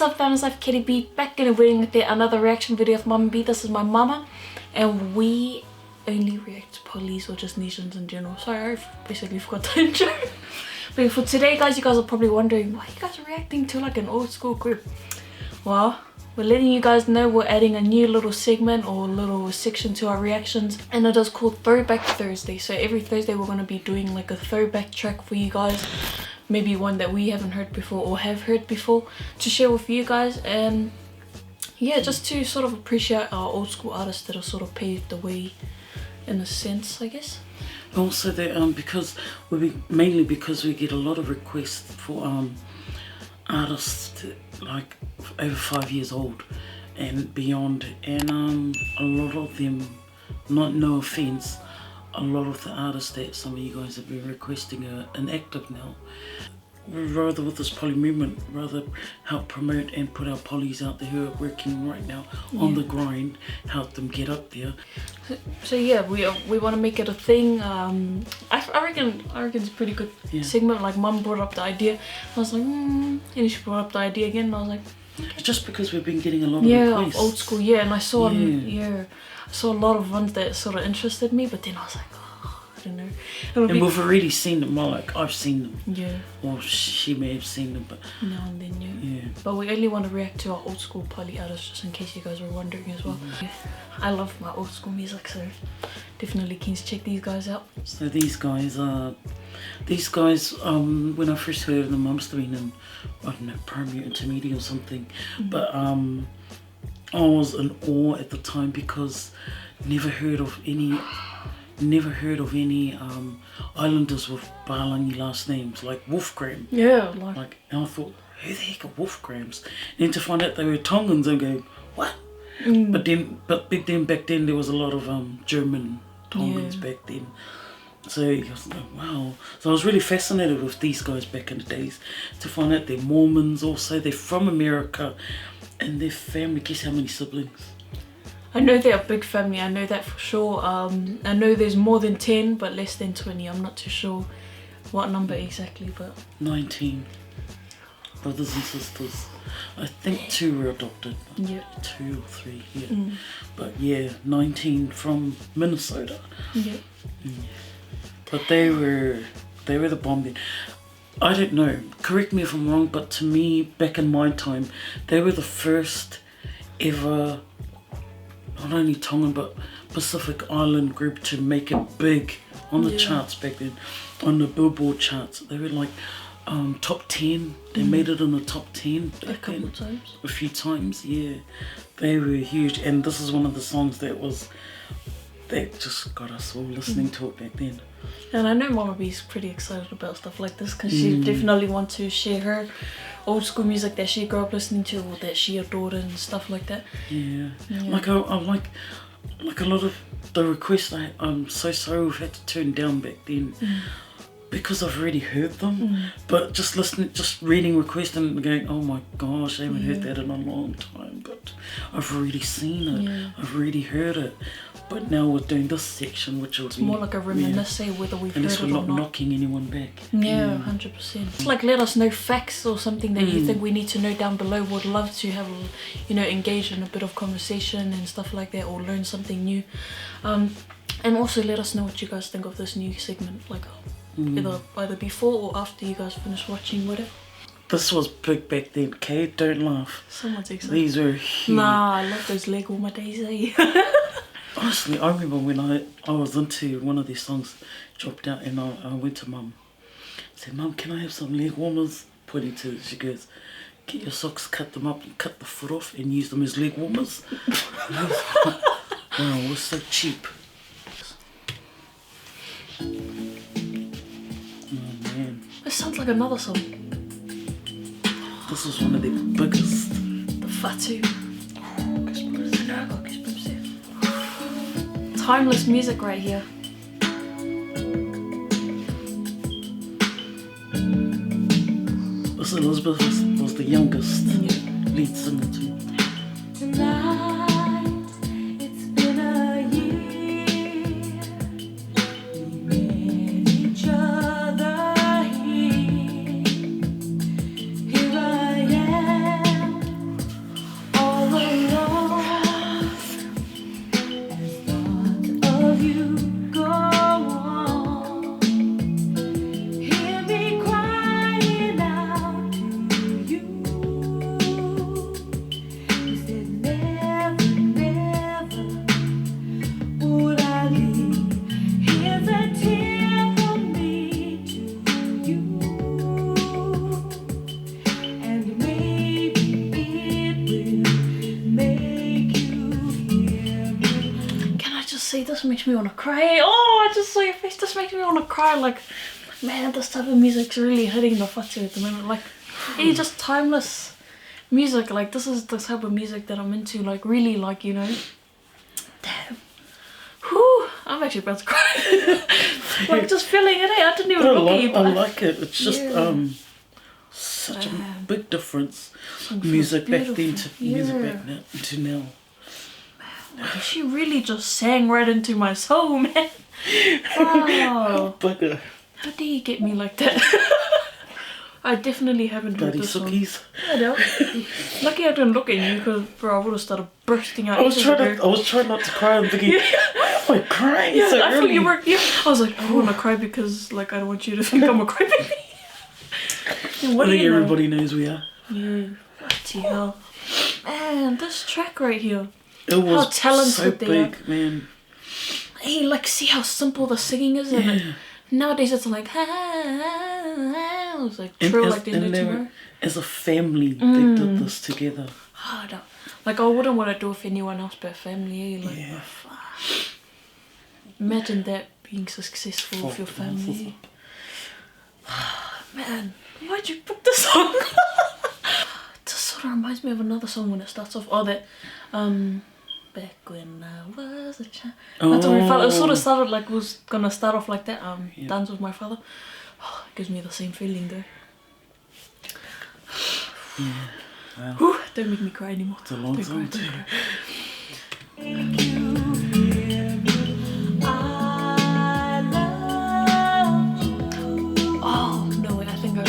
up, fam? It's like Kitty B, back in a wedding with another reaction video of Mama B. This is my mama, and we only react to police or just nations in general. Sorry, I basically forgot the intro. But for today, guys, you guys are probably wondering why you guys are reacting to like an old school group. Well, we're letting you guys know we're adding a new little segment or little section to our reactions, and it is called Throwback Thursday. So every Thursday we're going to be doing like a throwback track for you guys, maybe one that we haven't heard before or have heard before, to share with you guys. And yeah, just to sort of appreciate our old school artists that have sort of paved the way in a sense, I guess. Also that because mainly because we get a lot of requests for artists like over 5 years old and beyond, and a lot of them, no offense, a lot of the artists that some of you guys have been requesting are inactive now. We'd rather, with this poly movement, rather help promote and put our polys out there who are working right now on the grind, help them get up there. So yeah, we want to make it a thing. I reckon it's a pretty good segment. Like, Mum brought up the idea, I was like, and she brought up the idea again, and I was like, okay. Just because we've been getting a lot of requests. Of old school, and I saw I saw a lot of ones that sort of interested me, but then I was like, I don't know. And we've already seen them. Well, like, I've seen them. Yeah. Or she may have seen them, but now and then, yeah. But we only want to react to our old school poly artists, just in case you guys were wondering as well. Yeah. I love my old school music, so definitely keen to check these guys out. So these guys, when I first heard of them, I must have been in, I don't know, primary, intermediate or something. But I was in awe at the time because never heard of any islanders with Balangi last names, like Wolfgram. Yeah, like, and I thought, who the heck are Wolfgrams? And then to find out they were Tongans, I'm going, what? But then back then there was a lot of German Tongans back then. So I was like, wow. So I was really fascinated with these guys back in the days, to find out they're Mormons also, they're from America, and their family, guess how many siblings? I know they're a big family, I know that for sure. I know there's more than 10, but less than 20. I'm not too sure what number exactly, but 19 brothers and sisters. I think 2 were adopted. Yeah. 2 or 3, But yeah, 19 from Minnesota. Yeah. But they were the bomb. I don't know, correct me if I'm wrong, but to me, back in my time, they were the first ever, not only Tongan but Pacific Island group to make it big on the charts back then, on the Billboard charts. They were like top 10. They made it in the top 10 a couple of times. A few times, yeah. They were huge, and this is one of the songs that just got us all listening to it back then. And I know Mama B's pretty excited about stuff like this, because she definitely wants to share her old school music that she grew up listening to or that she adored and stuff like that. Yeah. Like, I like a lot of the requests I'm so sorry we've had to turn down back then, because I've already heard them. But just reading requests and going, oh my gosh, I haven't heard that in a long time, but I've already seen it, I've already heard it. But now we're doing this section, which will be more like a reminisce, whether we've heard it or not. And we're not knocking anyone back. Yeah, 100%. It's like, let us know facts or something that you think we need to know down below. Would love to have, engage in a bit of conversation and stuff like that, or learn something new. And also let us know what you guys think of this new segment, like either before or after you guys finish watching, whatever. This was big back then, okay? Don't laugh. Someone's excited. These were huge. Nah, I love those leg warmer days, eh? Honestly, I remember when I was into one of these songs, dropped out, and I went to Mum. I said, Mum, can I have some leg warmers? Pointing to it, she goes, get your socks, cut them up and cut the foot off and use them as leg warmers. Wow, it was so cheap. Oh man. This sounds like another song. This was one of the biggest. The Fatu. Timeless music right here. This Elizabeth was the youngest lead singer too. see, this makes me want to cry. Oh, I just saw your face. This makes me want to cry. Like, man, this type of music's really hitting the whatu at the moment. Like, it's just timeless music. Like, this is the type of music that I'm into. Like, really, like, you know. Damn. Whew, I'm actually about to cry. Like, just feeling it. I didn't even look at you. I like it. It's just such a big difference. Music back then to music back now to now. Like, she really just sang right into my soul, man. Wow. Bugger. How do you get me like that? I definitely haven't heard this song. I know. Lucky I didn't look at you, because bro, I would have started bursting out. I was trying not to cry. I'm thinking, why am I crying so I early? thought you were. Yeah. I was like, I want to cry because like I don't want you to think I'm a crybaby. I think everybody knows we are. Yeah. What the hell, man? This track right here. It was how talented so they big, are. man. Hey, like, see how simple the singing is? And nowadays it's like, it's like true, like they know tomorrow. As a family, they did this together. Like, I wouldn't want to do it with anyone else but family. Like, imagine that being successful with your family. Man, why'd you put this song? This sort of reminds me of another song when it starts off. Oh, that, back when I was a child. That's what my father. It sort of started like was gonna start off like that. Dance with my father. Oh, it gives me the same feeling though. Yeah. Well, whew, don't make me cry anymore. It's a long song too. Oh no! Wait, I think I.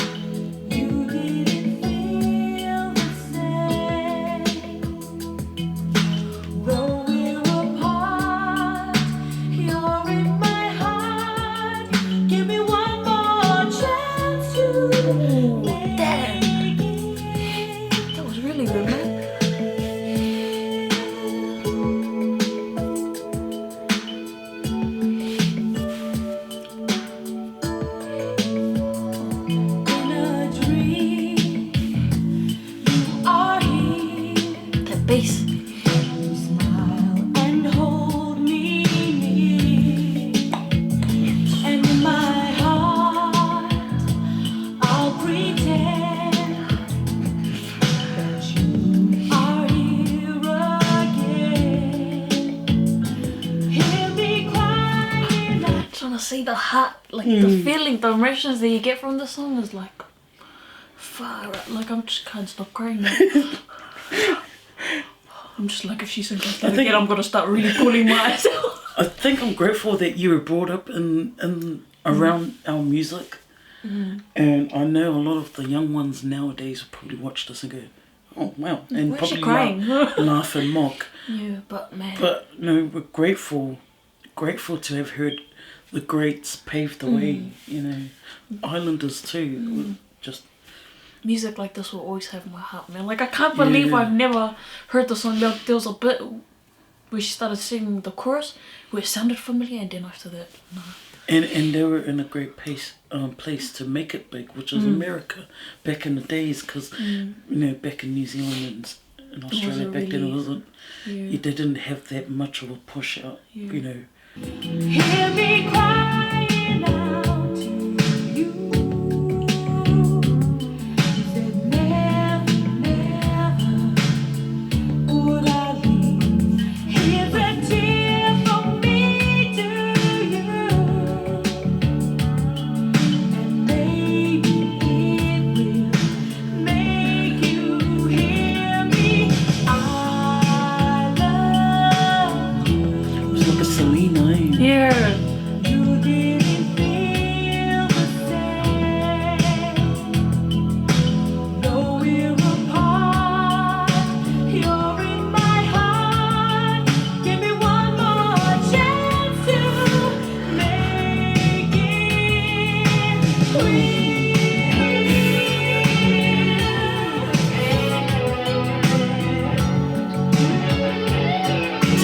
Bass. And hold me near, and in my heart I'll pretend that you are here again. Hear me crying. I'm trying to say the heart, like the feeling, the emotions that you get from the song is like far. Like I just can't stop crying now. I'm just like, if she sings like that again, I'm gonna start really pulling my eyes out. I think I'm grateful that you were brought up in around our music, and I know a lot of the young ones nowadays will probably watch this and go, "Oh wow!" and why probably crying? laugh and mock. Yeah, but man. But no, we're grateful to have heard the greats pave the way. You know, Islanders too. Just. Music like this will always have my heart, man. Like, I can't believe I've never heard the song. There was a bit where she started singing the chorus where it sounded familiar, and then after that, no. And they were in a great place to make it big, which is America back in the days, because you know, back in New Zealand and Australia back then it wasn't. They didn't have that much of a push out, you know. Hear me crying out to you.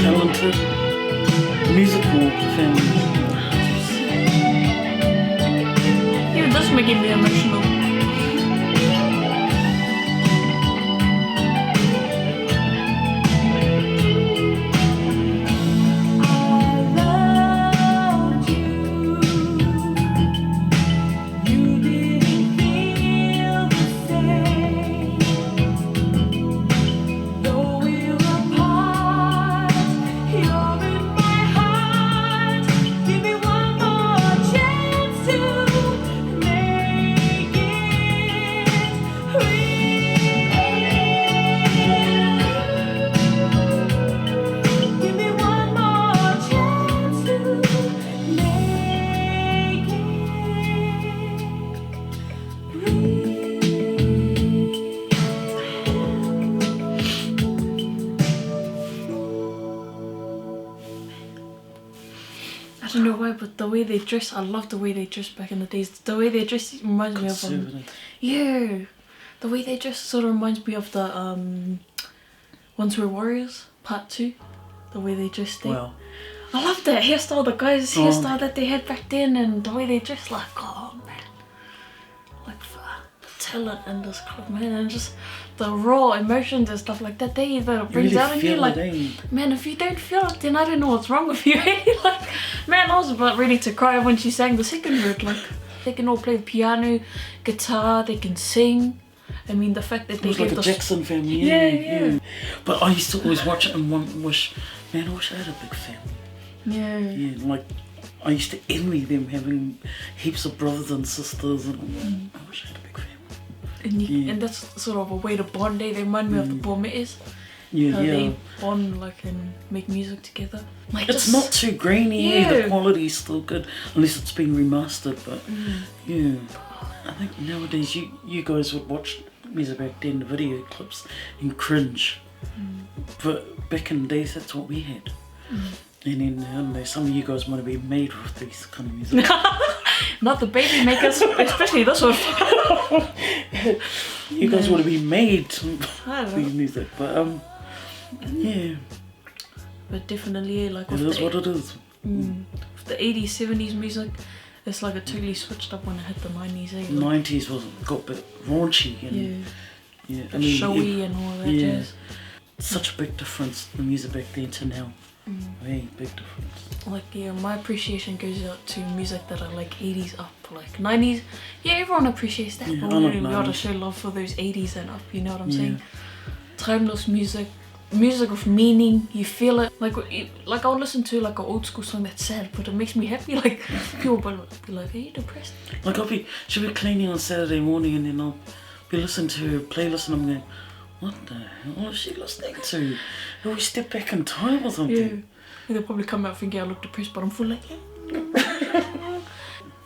Talented musical family. Yeah, that's making me emotional. I don't know why, but the way they dress, I love the way they dress back in the days. The way they dress reminds me of yeah, the way they dress sort of reminds me of the Once We're Warriors Part 2. The way they dress there. Wow. I love that hairstyle, the guys' hairstyle that they had back then, and the way they dress, like, oh man, like the talent in this club, man, and just the raw emotions and stuff like that. They either brings really out in you, like, man, if you don't feel it, then I don't know what's wrong with you. Like, man, I was about ready to cry when she sang the second word. Like, they can all play the piano, guitar, they can sing. I mean, the fact that they it was like a Jackson family. Yeah. But I used to always watch it and wish I had a big family. Yeah, like I used to envy them having heaps of brothers and sisters, and I wish I had a big family. And that's sort of a way to bond. They remind me of the Bormettes. Yeah, They bond, like, and make music together. Like, it's not too grainy. The quality's still good, unless it's been remastered. But yeah, I think nowadays you guys would watch music back then, the video clips, and cringe. But back in the days, that's what we had. And then I don't know, some of you guys might have been made with these kind of music. Not the baby makers, especially this one. You guys would have been made with these music, but yeah. But definitely, like, it is what it is. With the 80s, 70s music, it's like it totally switched up when it hit the 90s. 90s got a bit raunchy and I mean, showy and all that jazz. Such a big difference, the music back then to now. Very big difference. Like, my appreciation goes out to music that are like 80s up, like 90s. Yeah, everyone appreciates that, but we gotta show love for those 80s and up, you know what I'm saying? Timeless music, music with meaning, you feel it. Like I'll listen to like an old school song that's sad, but it makes me happy. Like, people will be like, are you depressed? Like, she'll be cleaning on Saturday morning and then I'll be listening to her playlist and I'm going, what the hell is she listening to? Do we step back in time or something? Yeah. They'll probably come out thinking I look depressed, but I'm full like,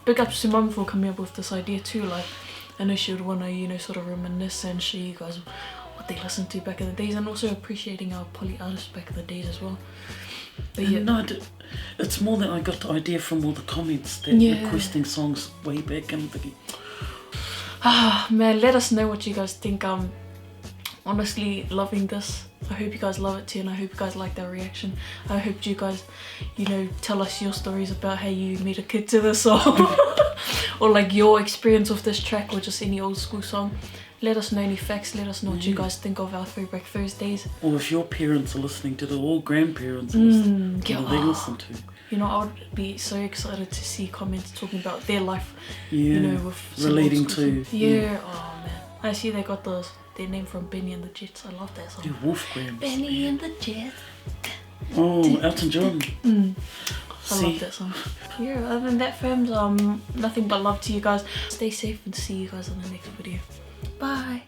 Big ups to Mum for coming up with this idea too. Like, I know she would want to, sort of reminisce and show you guys what they listened to back in the days, and also appreciating our poly artists back in the days as well. But no, it's more that I got the idea from all the comments that requesting songs way back, and I'm thinking, man, let us know what you guys think. Honestly loving this. I hope you guys love it too, and I hope you guys like that reaction. I hope you guys, tell us your stories about how you made a kid to this song, or like your experience with this track, or just any old school song. Let us know any facts. Let us know what you guys think of our Throwback Thursdays. Or if your parents are listening to it, or grandparents are listening, what they listen to. I would be so excited to see comments talking about their life. With relating to. Oh man, I see they got their name from Benny and the Jets. I love that song. The Wolfgrams. Benny and the Jets. Oh, Elton John. I love that song. Yeah, other than that, fams, nothing but love to you guys. Stay safe and see you guys on the next video. Bye.